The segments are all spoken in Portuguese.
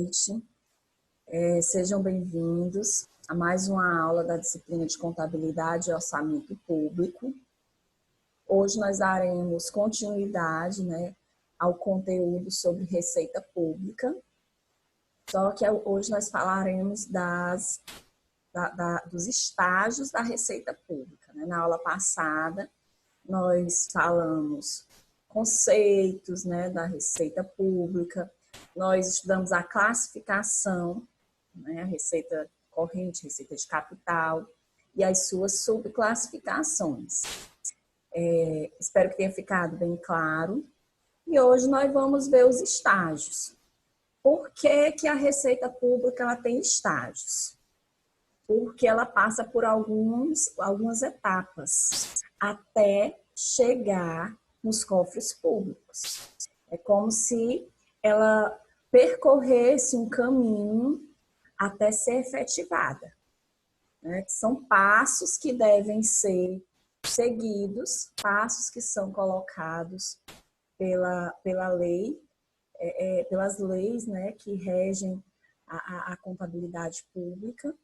noite. Sejam bem-vindos a mais uma aula da disciplina de Contabilidade e Orçamento Público. Hoje nós daremos continuidade, ao conteúdo sobre Receita Pública, só que hoje nós falaremos dos estágios da Receita Pública. Na aula passada, nós falamos conceitos da Receita Pública, nós estudamos a classificação, a receita corrente, receita de capital e as suas subclassificações. Espero que tenha ficado bem claro. E hoje nós vamos ver os estágios. Por que a Receita Pública ela tem estágios? Porque ela passa por algumas etapas até chegar nos cofres públicos. É como se ela percorresse um caminho até ser efetivada. São passos que devem ser seguidos, passos que são colocados pela lei, pelas leis que regem a contabilidade pública,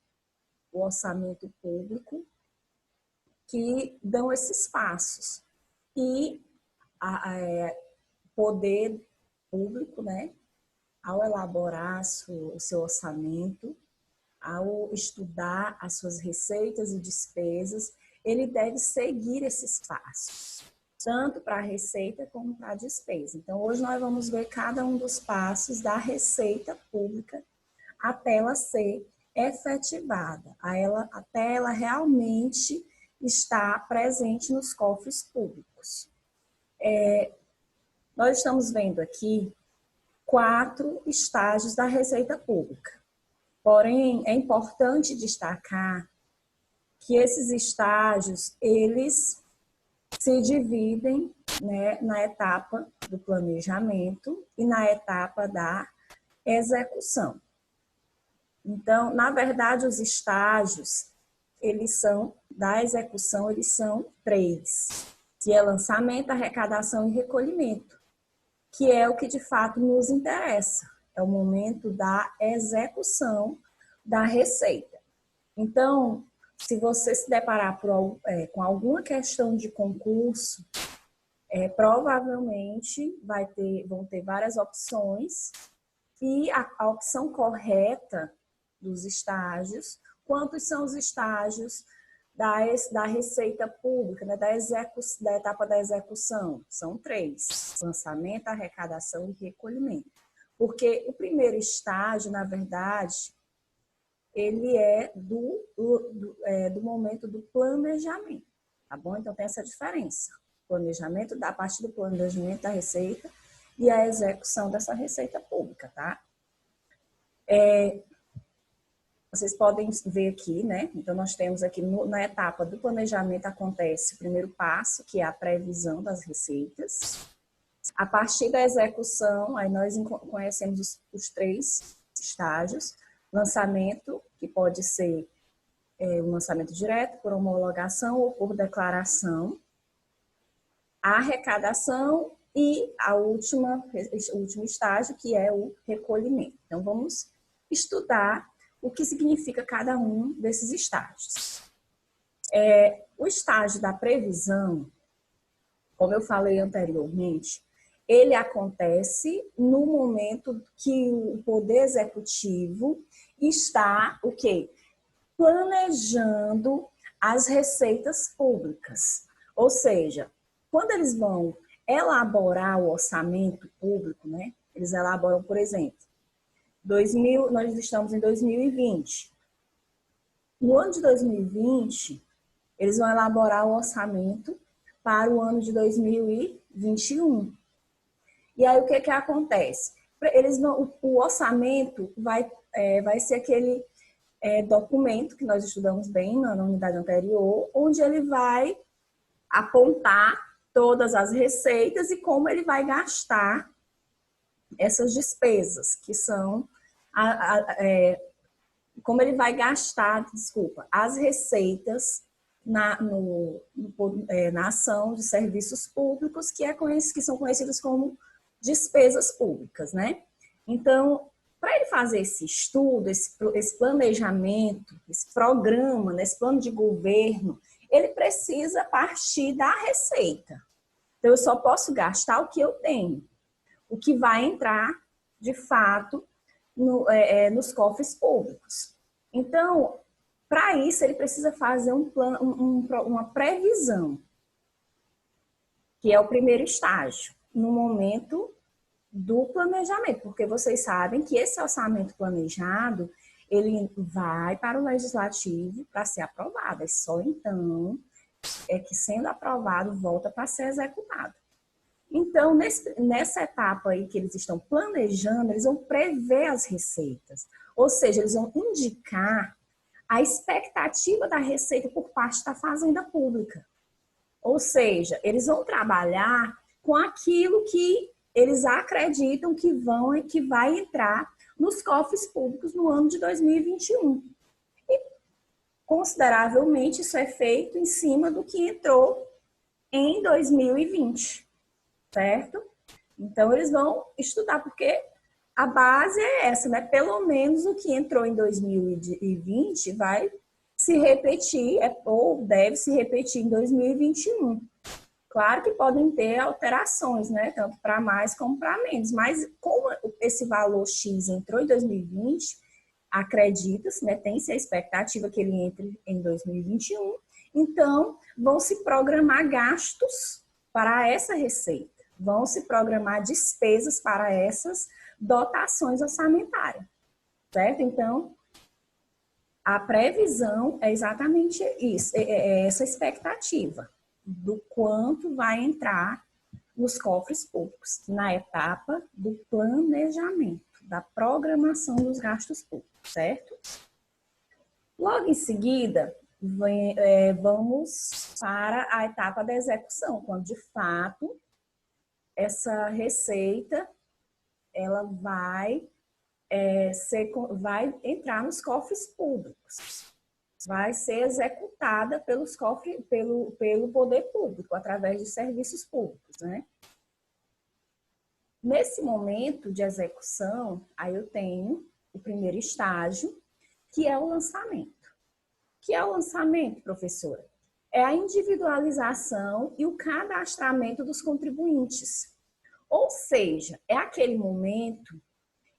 o orçamento público, que dão esses passos. E poder público, ao elaborar o seu orçamento, ao estudar as suas receitas e despesas, ele deve seguir esses passos, tanto para a receita como para a despesa. Então, hoje nós vamos ver cada um dos passos da Receita Pública até ela ser efetivada, até ela realmente estar presente nos cofres públicos. Nós estamos vendo aqui 4 estágios da Receita Pública. Porém, é importante destacar que esses estágios, eles se dividem na etapa do planejamento e na etapa da execução. Então, na verdade, os estágios, da execução, eles são 3, que é lançamento, arrecadação e recolhimento, que é o que de fato nos interessa. É o momento da execução da receita. Então, se você se deparar com alguma questão de concurso, provavelmente vão ter várias opções e a opção correta dos estágios, quantos são os estágios da Receita Pública, da etapa da execução? São 3, lançamento, arrecadação e recolhimento. Porque o primeiro estágio, na verdade, ele é do momento do planejamento, tá bom? Então, tem essa diferença. Planejamento, a partir do planejamento da receita e a execução dessa receita pública, tá? Vocês podem ver aqui, Então, nós temos aqui na etapa do planejamento acontece o primeiro passo, que é a previsão das receitas. A partir da execução, aí nós conhecemos os 3 estágios. Lançamento, que pode ser um lançamento direto, por homologação ou por declaração. A arrecadação e o último estágio, que é o recolhimento. Então, vamos estudar o que significa cada um desses estágios. O estágio da previsão, como eu falei anteriormente, ele acontece no momento que o Poder Executivo está, o quê? Planejando as receitas públicas. Ou seja, quando eles vão elaborar o orçamento público, eles elaboram, por exemplo, nós estamos em 2020. No ano de 2020, eles vão elaborar o orçamento para o ano de 2021. E aí, o que acontece? O orçamento vai ser aquele documento que nós estudamos bem na unidade anterior, onde ele vai apontar todas as receitas e como ele vai gastar essas despesas, que são como ele vai gastar, as receitas na ação de serviços públicos, que são conhecidas como despesas públicas, Então, Para ele fazer esse estudo, esse planejamento, esse programa, né, esse plano de governo, ele precisa partir da receita. Então, eu só posso gastar o que eu tenho, o que vai entrar, de fato, nos cofres públicos. Então, para isso, ele precisa fazer uma previsão, que é o primeiro estágio, no momento do planejamento, porque vocês sabem que esse orçamento planejado, ele vai para o legislativo para ser aprovado. É só então que, sendo aprovado, volta para ser executado. Então, nessa etapa aí que eles estão planejando, eles vão prever as receitas. Ou seja, eles vão indicar a expectativa da receita por parte da Fazenda Pública. Ou seja, eles vão trabalhar com aquilo que eles acreditam que vai entrar nos cofres públicos no ano de 2021. E, consideravelmente, isso é feito em cima do que entrou em 2020, certo? Então, eles vão estudar, porque a base é essa, né? Pelo menos o que entrou em 2020 vai se repetir, ou deve se repetir em 2021. Claro que podem ter alterações, né? Tanto para mais como para menos. Mas como esse valor X entrou em 2020, acredita-se, né? Tem-se a expectativa que ele entre em 2021. Então, vão se programar gastos para essa receita. Vão se programar despesas para essas dotações orçamentárias. Certo? Então, a previsão é exatamente isso, é essa expectativa do quanto vai entrar nos cofres públicos, na etapa do planejamento, da programação dos gastos públicos, certo? Logo em seguida, vamos para a etapa da execução, quando de fato essa receita ela vai entrar nos cofres públicos. Vai ser executada pelo poder público, através de serviços públicos, né? Nesse momento de execução, aí eu tenho o primeiro estágio, que é o lançamento. O que é o lançamento, professora? É a individualização e o cadastramento dos contribuintes. Ou seja, é aquele momento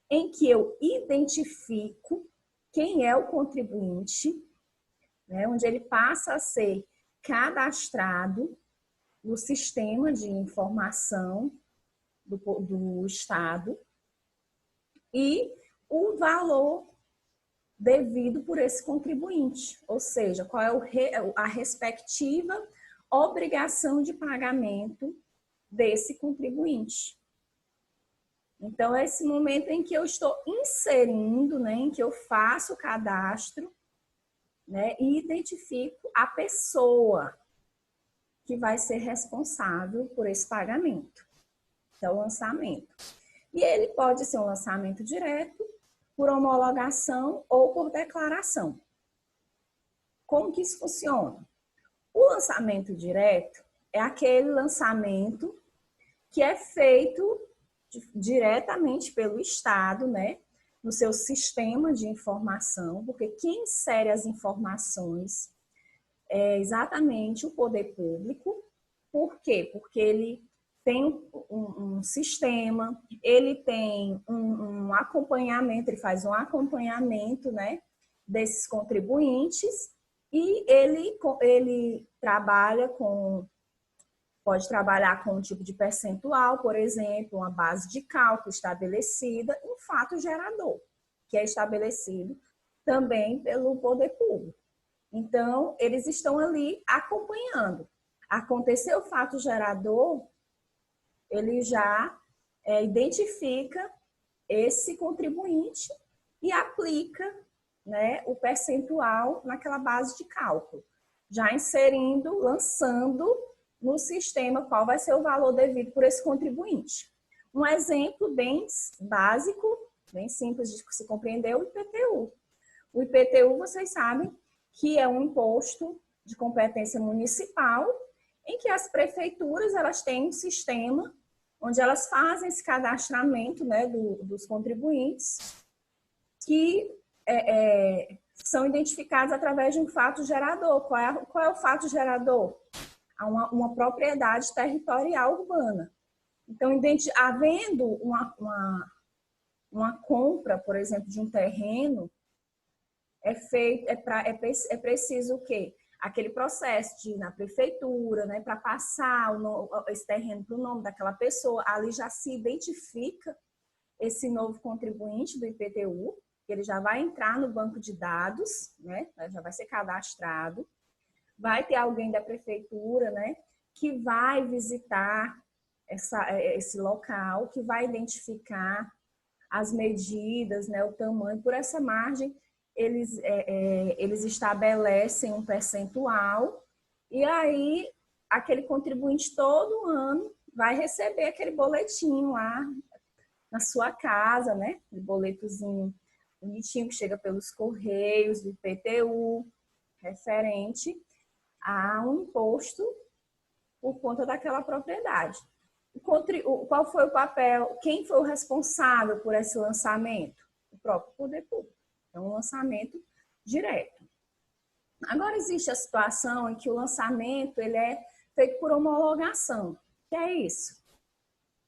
em que eu identifico quem é o contribuinte, né, onde ele passa a ser cadastrado no sistema de informação do Estado e o valor devido por esse contribuinte, ou seja, qual é a respectiva obrigação de pagamento desse contribuinte. Então, é esse momento em que eu estou inserindo, né, em que eu faço o cadastro, né, e identifico a pessoa que vai ser responsável por esse pagamento. Então, o lançamento. E ele pode ser um lançamento direto, por homologação ou por declaração. Como que isso funciona? O lançamento direto é aquele lançamento que é feito diretamente pelo Estado, né, no seu sistema de informação, porque quem insere as informações é exatamente o poder público. Por quê? Porque ele tem um sistema, ele tem um acompanhamento, ele faz um acompanhamento, né, desses contribuintes e ele trabalha pode trabalhar com um tipo de percentual, por exemplo, uma base de cálculo estabelecida, um fato gerador, que é estabelecido também pelo poder público. Então, eles estão ali acompanhando. Aconteceu o fato gerador, ele já identifica esse contribuinte e aplica, né, o percentual naquela base de cálculo, já inserindo, lançando no sistema qual vai ser o valor devido por esse contribuinte. Um exemplo bem básico, bem simples de se compreender, é o IPTU. O IPTU, vocês sabem que é um imposto de competência municipal em que as prefeituras elas têm um sistema onde elas fazem esse cadastramento, né, dos contribuintes que são identificados através de um fato gerador. Qual é o fato gerador? Uma propriedade territorial urbana. Então, havendo uma compra, por exemplo, de um terreno, é preciso o quê? Aquele processo de ir na prefeitura, né, para passar esse terreno para o nome daquela pessoa, ali já se identifica esse novo contribuinte do IPTU, ele já vai entrar no banco de dados, né, já vai ser cadastrado, vai ter alguém da prefeitura, né, que vai visitar esse local, que vai identificar as medidas, né, o tamanho, por essa margem, eles estabelecem um percentual e aí aquele contribuinte todo ano vai receber aquele boletim lá na sua casa, né? Um boletozinho bonitinho que chega pelos correios do IPTU, referente a um imposto por conta daquela propriedade. Qual foi o papel? Quem foi o responsável por esse lançamento? O próprio poder público. É um lançamento direto. Agora existe a situação em que o lançamento ele é feito por homologação. O que é isso?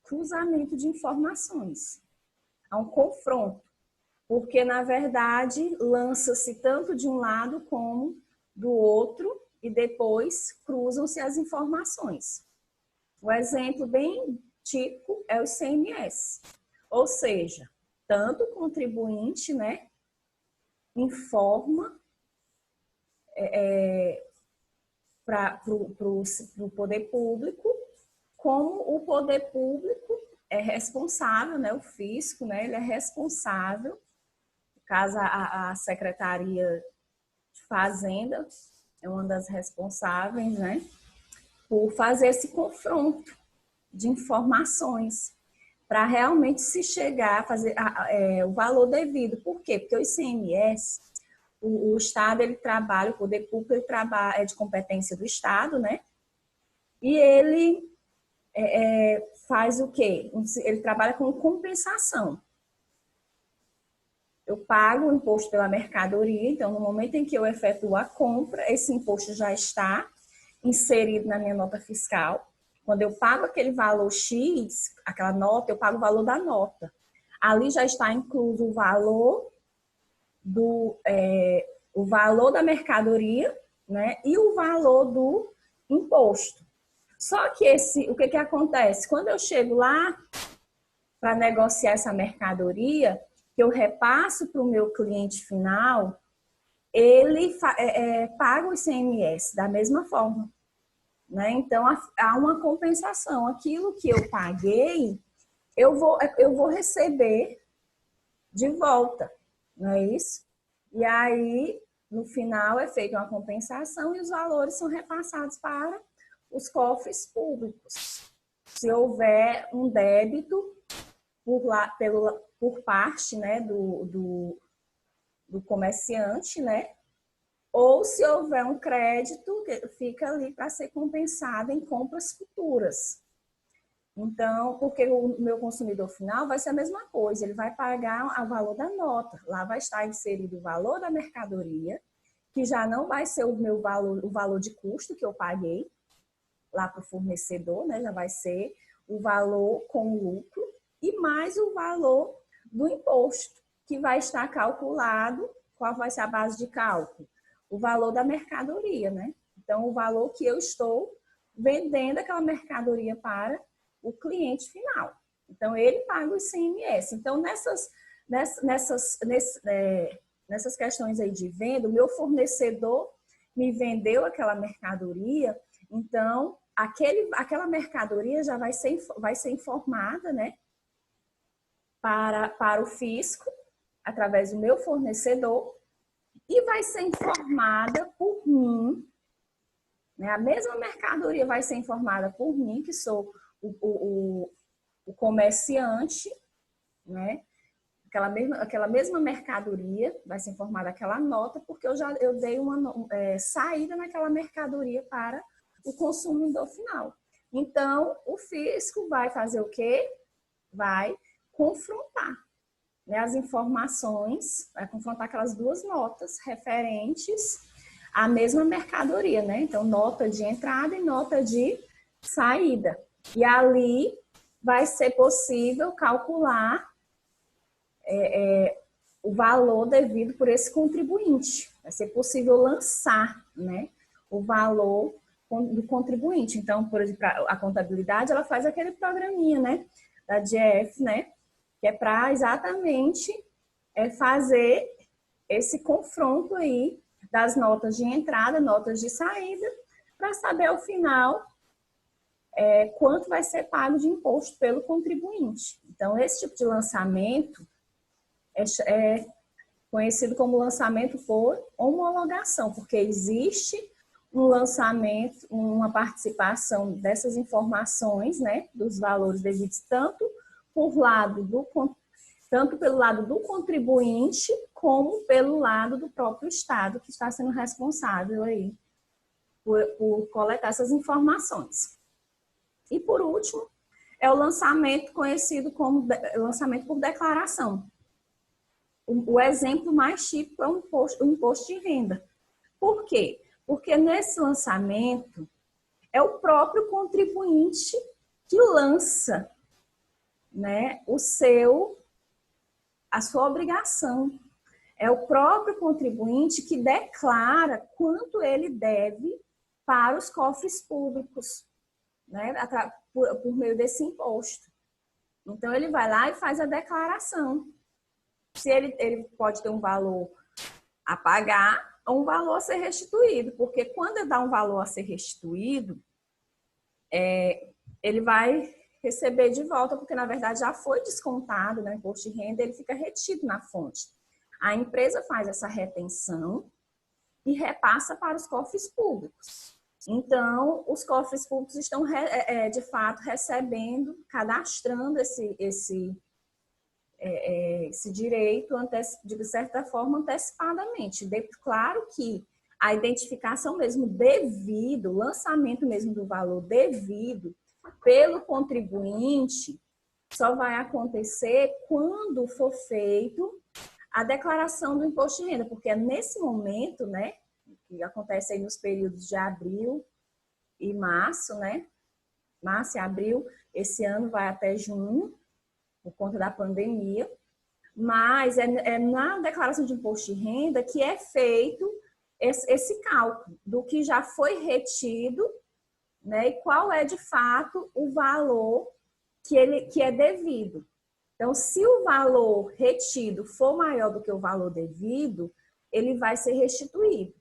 Cruzamento de informações. Há um confronto. Porque, na verdade, lança-se tanto de um lado como do outro e depois cruzam-se as informações. O exemplo bem típico é o ICMS. Ou seja, tanto o contribuinte, né, informa para o poder público, como o poder público é responsável, né, o fisco, né, ele é responsável, no caso a Secretaria de Fazenda é uma das responsáveis, né, por fazer esse confronto de informações para realmente se chegar a fazer o valor devido. Por quê? Porque o ICMS, o Estado, ele trabalha, o poder público, ele trabalha, é de competência do Estado, né? E ele faz o quê? Ele trabalha com compensação. Eu pago o imposto pela mercadoria, então no momento em que eu efetuo a compra, esse imposto já está inserido na minha nota fiscal. Quando eu pago aquele valor X, aquela nota, eu pago o valor da nota. Ali já está incluso o valor o valor da mercadoria, né, e o valor do imposto. Só que o que acontece? Quando eu chego lá para negociar essa mercadoria, que eu repasso para o meu cliente final, ele paga o ICMS da mesma forma. Né? Então, há uma compensação. Aquilo que eu paguei, eu vou receber de volta, não é isso? E aí, no final, é feita uma compensação e os valores são repassados para os cofres públicos. Se houver um débito por parte, né, do comerciante, né? Ou se houver um crédito, fica ali para ser compensado em compras futuras. Então, porque o meu consumidor final vai ser a mesma coisa, ele vai pagar o valor da nota. Lá vai estar inserido o valor da mercadoria, que já não vai ser o valor de custo que eu paguei lá para o fornecedor, né? Já vai ser o valor com lucro e mais o valor do imposto, que vai estar calculado. Qual vai ser a base de cálculo? O valor da mercadoria, né? Então, o valor que eu estou vendendo aquela mercadoria para o cliente final. Então, ele paga o ICMS. Então, nessas questões aí de venda, o meu fornecedor me vendeu aquela mercadoria, então, aquela mercadoria já vai ser informada, né, para o fisco, através do meu fornecedor, e vai ser informada por mim, né? A mesma mercadoria vai ser informada por mim, que sou o comerciante, né? Aquela mesma mercadoria vai ser informada aquela nota, porque eu dei uma saída naquela mercadoria para o consumidor final. Então, o fisco vai fazer o quê? Vai confrontar. né, as informações, vai confrontar aquelas duas notas referentes à mesma mercadoria, né? Então, nota de entrada e nota de saída. E ali vai ser possível calcular o valor devido por esse contribuinte. Vai ser possível lançar, né, o valor do contribuinte. Então, por exemplo, a contabilidade, ela faz aquele programinha, né, da DIEF, né, que é para exatamente fazer esse confronto aí das notas de entrada, notas de saída, para saber ao final quanto vai ser pago de imposto pelo contribuinte. Então, esse tipo de lançamento é conhecido como lançamento por homologação, porque existe um lançamento, uma participação dessas informações, né, dos valores devidos tanto pelo lado do contribuinte, como pelo lado do próprio Estado, que está sendo responsável aí por coletar essas informações. E por último, é o lançamento conhecido como lançamento por declaração. O exemplo mais típico é o imposto de renda. Por quê? Porque nesse lançamento é o próprio contribuinte que lança, né, a sua obrigação. É o próprio contribuinte que declara quanto ele deve para os cofres públicos, né, por meio desse imposto. Então, ele vai lá e faz a declaração. Se ele pode ter um valor a pagar ou um valor a ser restituído, porque quando dá um valor a ser restituído, ele vai receber de volta, porque na verdade já foi descontado, né, imposto de renda, ele fica retido na fonte. A empresa faz essa retenção e repassa para os cofres públicos. Então, os cofres públicos estão, de fato, recebendo, cadastrando esse direito, de certa forma, antecipadamente. Claro que a identificação mesmo devido, o lançamento mesmo do valor devido pelo contribuinte só vai acontecer quando for feito a declaração do imposto de renda, porque é nesse momento, né, que acontece aí nos períodos de abril e março, né, março e abril, esse ano vai até junho, por conta da pandemia, mas é na declaração de imposto de renda que é feito esse cálculo do que já foi retido, né, e qual é de fato o valor que é devido. Então, se o valor retido for maior do que o valor devido, ele vai ser restituído.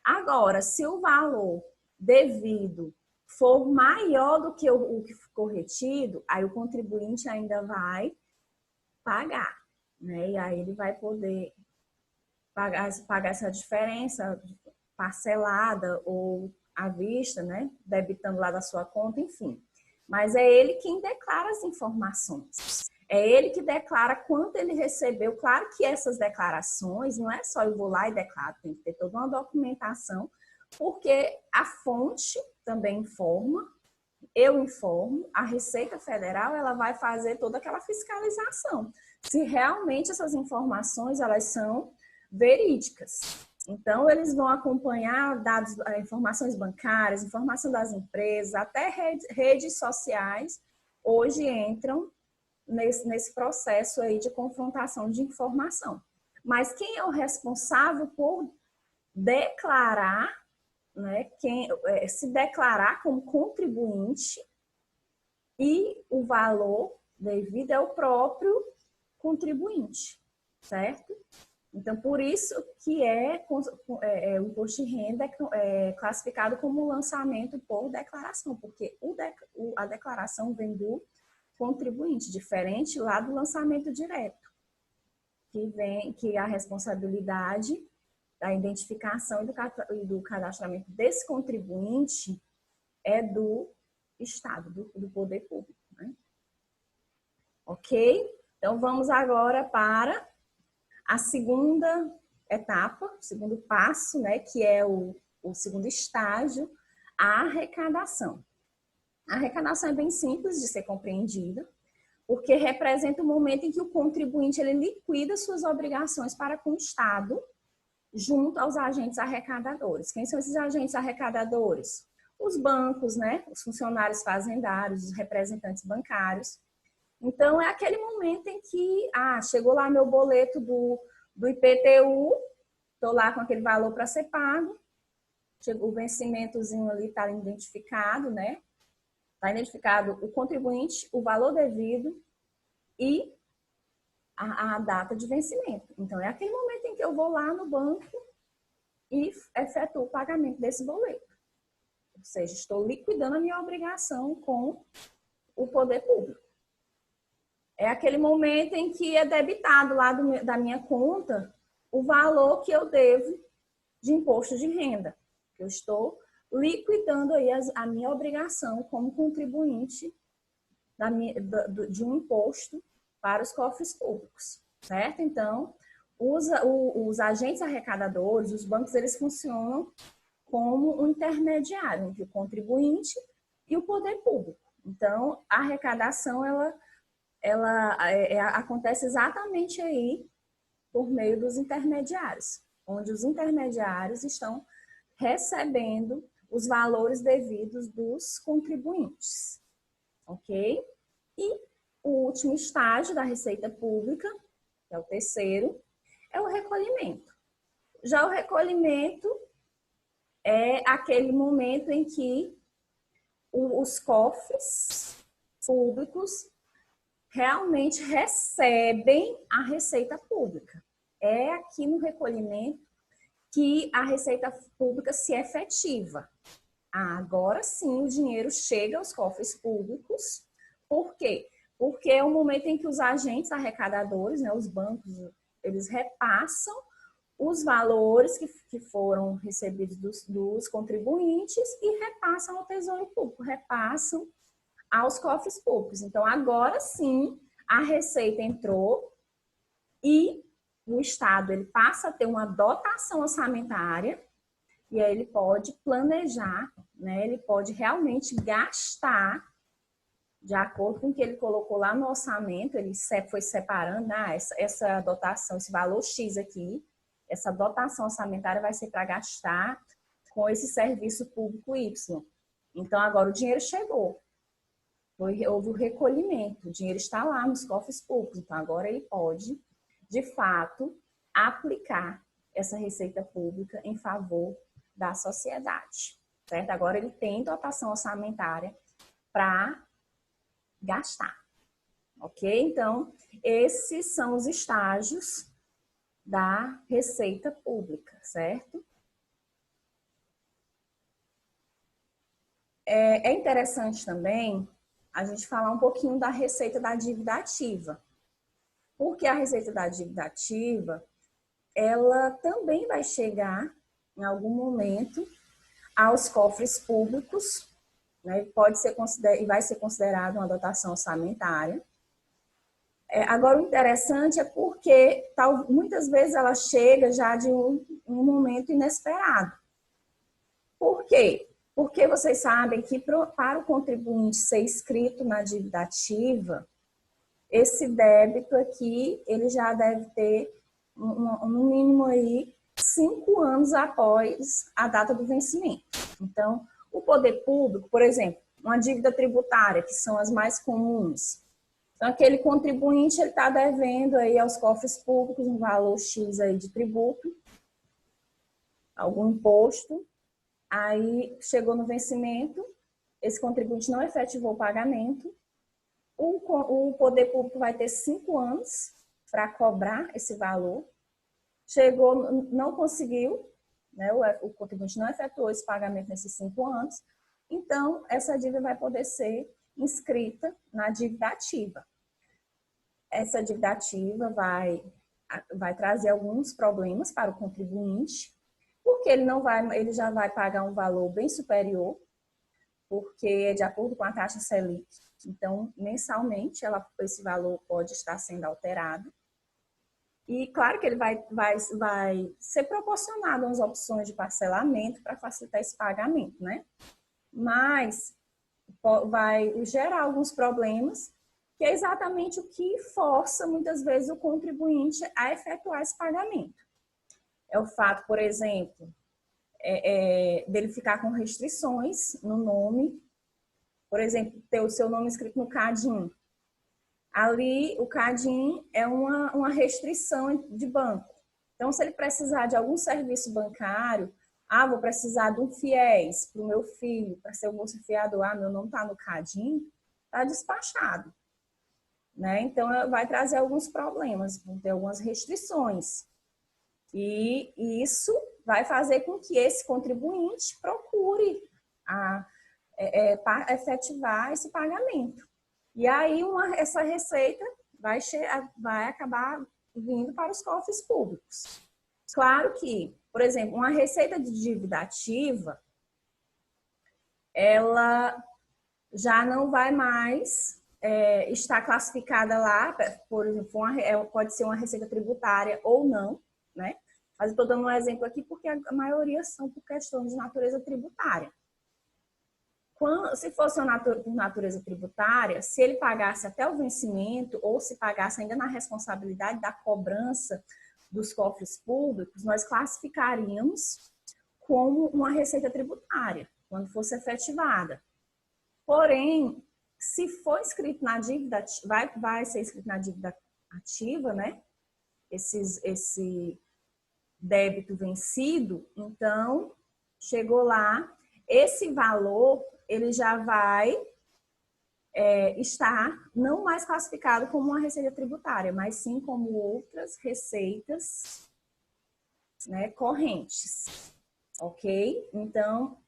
Agora, se o valor devido for maior do que o que ficou retido, aí o contribuinte ainda vai pagar, né? E aí ele vai poder pagar essa diferença parcelada ou à vista, né? Debitando lá da sua conta, enfim. Mas é ele quem declara as informações. É ele que declara quanto ele recebeu. Claro que essas declarações, não é só eu vou lá e declaro, tem que ter toda uma documentação, porque a fonte também informa, eu informo, a Receita Federal ela vai fazer toda aquela fiscalização. Se realmente essas informações elas são verídicas. Então, eles vão acompanhar dados, informações bancárias, informação das empresas, até redes sociais, hoje entram nesse processo aí de confrontação de informação. Mas quem é o responsável por declarar, né, se declarar como contribuinte e o valor devido é o próprio contribuinte, certo? Então, por isso que o imposto de renda é classificado como lançamento por declaração, porque a declaração vem do contribuinte, diferente lá do lançamento direto, que a responsabilidade da identificação e do cadastramento desse contribuinte é do Estado, do poder público, né? Ok? Então, vamos agora para a segunda etapa, o segundo passo, né, que é o segundo estágio, a arrecadação. A arrecadação é bem simples de ser compreendida, porque representa o momento em que o contribuinte ele liquida suas obrigações para com o Estado, junto aos agentes arrecadadores. Quem são esses agentes arrecadadores? Os bancos, né? Os funcionários fazendários, os representantes bancários. Então, é aquele momento em que, chegou lá meu boleto do IPTU, estou lá com aquele valor para ser pago, chegou o vencimentozinho ali, está identificado, né? Está identificado o contribuinte, o valor devido e a data de vencimento. Então, é aquele momento em que eu vou lá no banco e efetuo o pagamento desse boleto. Ou seja, estou liquidando a minha obrigação com o poder público. É aquele momento em que é debitado lá da minha conta o valor que eu devo de imposto de renda. Eu estou liquidando aí a minha obrigação como contribuinte de um imposto para os cofres públicos, certo? Então, os agentes arrecadadores, os bancos, eles funcionam como um intermediário entre o contribuinte e o poder público. Então, a arrecadação, ela acontece exatamente aí por meio dos intermediários, onde os intermediários estão recebendo os valores devidos dos contribuintes, ok? E o último estágio da Receita Pública, que é o terceiro, é o recolhimento. Já o recolhimento é aquele momento em que os cofres públicos realmente recebem a receita pública. É aqui no recolhimento que a receita pública se efetiva. Agora sim o dinheiro chega aos cofres públicos. Por quê? Porque é o momento em que os agentes arrecadadores, né, os bancos, eles repassam os valores que foram recebidos dos contribuintes e repassam ao Tesouro Público, repassam aos cofres públicos. Então, agora sim, a receita entrou e o Estado ele passa a ter uma dotação orçamentária e aí ele pode planejar, né? Ele pode realmente gastar de acordo com o que ele colocou lá no orçamento, ele foi separando, essa dotação, esse valor X aqui, essa dotação orçamentária vai ser para gastar com esse serviço público Y. Então, agora o dinheiro chegou. Houve o recolhimento, o dinheiro está lá nos cofres públicos. Então, agora ele pode, de fato, aplicar essa receita pública em favor da sociedade. Certo? Agora ele tem dotação orçamentária para gastar. Ok? Então, esses são os estágios da receita pública, certo? É interessante também a gente falar um pouquinho da receita da dívida ativa. Porque a receita da dívida ativa, ela também vai chegar em algum momento aos cofres públicos, né? E vai ser considerado uma dotação orçamentária. Agora, o interessante é porque muitas vezes ela chega já de um momento inesperado. Por quê? Porque vocês sabem que para o contribuinte ser inscrito na dívida ativa, esse débito aqui, ele já deve ter, no mínimo aí, 5 anos após a data do vencimento. Então, o poder público, por exemplo, uma dívida tributária, que são as mais comuns. Então, aquele contribuinte, ele está devendo aí aos cofres públicos um valor X aí de tributo, algum imposto. Aí chegou no vencimento, esse contribuinte não efetivou o pagamento, o poder público vai ter 5 anos para cobrar esse valor. Chegou, não conseguiu, né, o contribuinte não efetuou esse pagamento nesses 5 anos, então essa dívida vai poder ser inscrita na dívida ativa. Essa dívida ativa vai trazer alguns problemas para o contribuinte, porque ele já vai pagar um valor bem superior, porque é de acordo com a taxa Selic. Então, mensalmente, esse valor pode estar sendo alterado. E claro que ele vai ser proporcionado às opções de parcelamento para facilitar esse pagamento, né? Mas vai gerar alguns problemas, que é exatamente o que força, muitas vezes, o contribuinte a efetuar esse pagamento. É o fato, por exemplo, dele ficar com restrições no nome, por exemplo, ter o seu nome escrito no CADIM. Ali, o CADIM é uma restrição de banco. Então, se ele precisar de algum serviço bancário, vou precisar de um FIES para o meu filho, para ser o Bolsa Fiador, meu nome está no CADIM, está despachado. Né? Então, vai trazer alguns problemas, vão ter algumas restrições. E isso vai fazer com que esse contribuinte procure efetivar esse pagamento. E aí, essa receita vai acabar vindo para os cofres públicos. Claro que, por exemplo, uma receita de dívida ativa, ela já não vai mais estar classificada lá, por exemplo, pode ser uma receita tributária ou não, né? Mas eu estou dando um exemplo aqui porque a maioria são por questões de natureza tributária. Se fosse por natureza tributária, se ele pagasse até o vencimento ou se pagasse ainda na responsabilidade da cobrança dos cofres públicos, nós classificaríamos como uma receita tributária, quando fosse efetivada. Porém, se for escrito na dívida, vai ser escrito na dívida ativa, né? Esse débito vencido, então, chegou lá, esse valor, ele já vai estar não mais classificado como uma receita tributária, mas sim como outras receitas, né, correntes, ok? Então,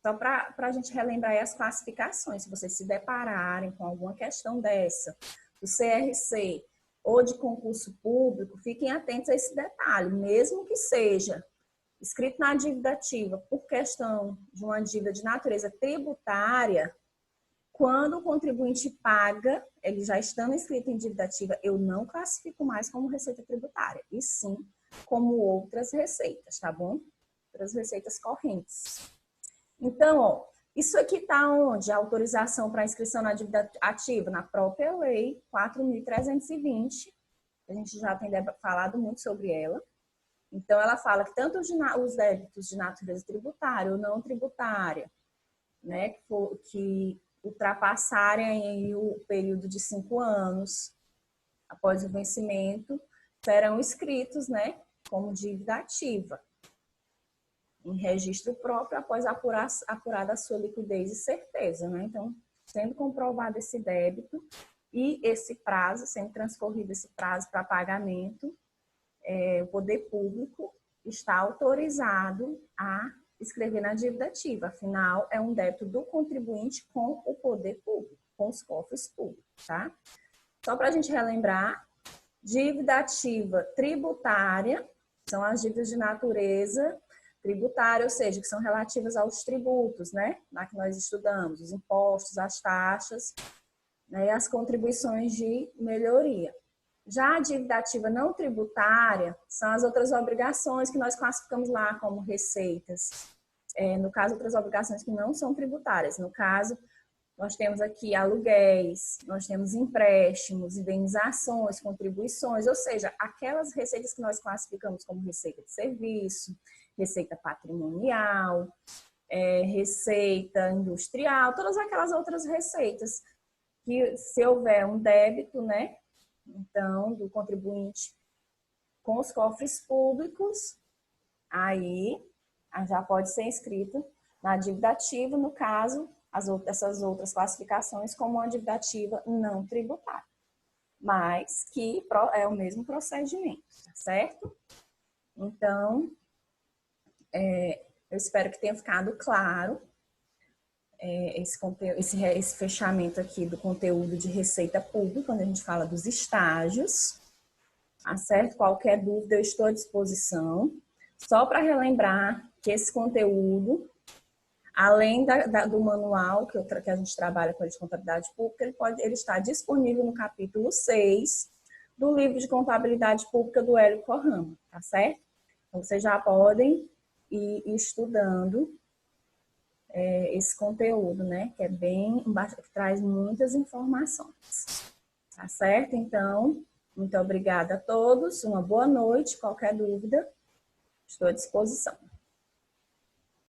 só para a gente relembrar aí as classificações, se vocês se depararem com alguma questão dessa, do CRC ou de concurso público, fiquem atentos a esse detalhe, mesmo que seja escrito na dívida ativa por questão de uma dívida de natureza tributária, quando o contribuinte paga, ele já estando inscrito em dívida ativa, eu não classifico mais como receita tributária, e sim como outras receitas, tá bom? Outras receitas correntes. Então, ó, isso aqui está onde? A autorização para inscrição na dívida ativa, na própria lei 4.320, a gente já tem falado muito sobre ela. Então, ela fala que tanto os débitos de natureza tributária ou não tributária, né, que ultrapassarem o período de 5 anos após o vencimento, serão inscritos, né, como dívida ativa, em registro próprio após apurada a sua liquidez e certeza, né? Então, sendo comprovado esse débito e esse prazo, sendo transcorrido esse prazo para pagamento, o poder público está autorizado a escrever na dívida ativa. Afinal, é um débito do contribuinte com o poder público, com os cofres públicos, tá? Só para a gente relembrar, dívida ativa tributária são as dívidas de natureza tributária, ou seja, que são relativas aos tributos, né? Lá que nós estudamos, os impostos, as taxas, né? E as contribuições de melhoria. Já a dívida ativa não tributária são as outras obrigações que nós classificamos lá como receitas. No caso, outras obrigações que não são tributárias. No caso, nós temos aqui aluguéis, nós temos empréstimos, indenizações, contribuições, ou seja, aquelas receitas que nós classificamos como receita de serviço, receita patrimonial, receita industrial, todas aquelas outras receitas que, se houver um débito, né, então, do contribuinte com os cofres públicos, aí já pode ser inscrito na dívida ativa, no caso, essas outras classificações como uma dívida ativa não tributária, mas que é o mesmo procedimento, certo? Então, eu espero que tenha ficado claro esse fechamento aqui do conteúdo de receita pública, quando a gente fala dos estágios, tá certo? Qualquer dúvida eu estou à disposição. Só para relembrar que esse conteúdo, além do manual que a gente trabalha com a de contabilidade pública, ele está disponível no capítulo 6 do livro de contabilidade pública do Hélio Corrama, tá certo? Então, vocês já podem ir estudando esse conteúdo, né? Que traz muitas informações. Tá certo? Então, muito obrigada a todos, uma boa noite. Qualquer dúvida, estou à disposição.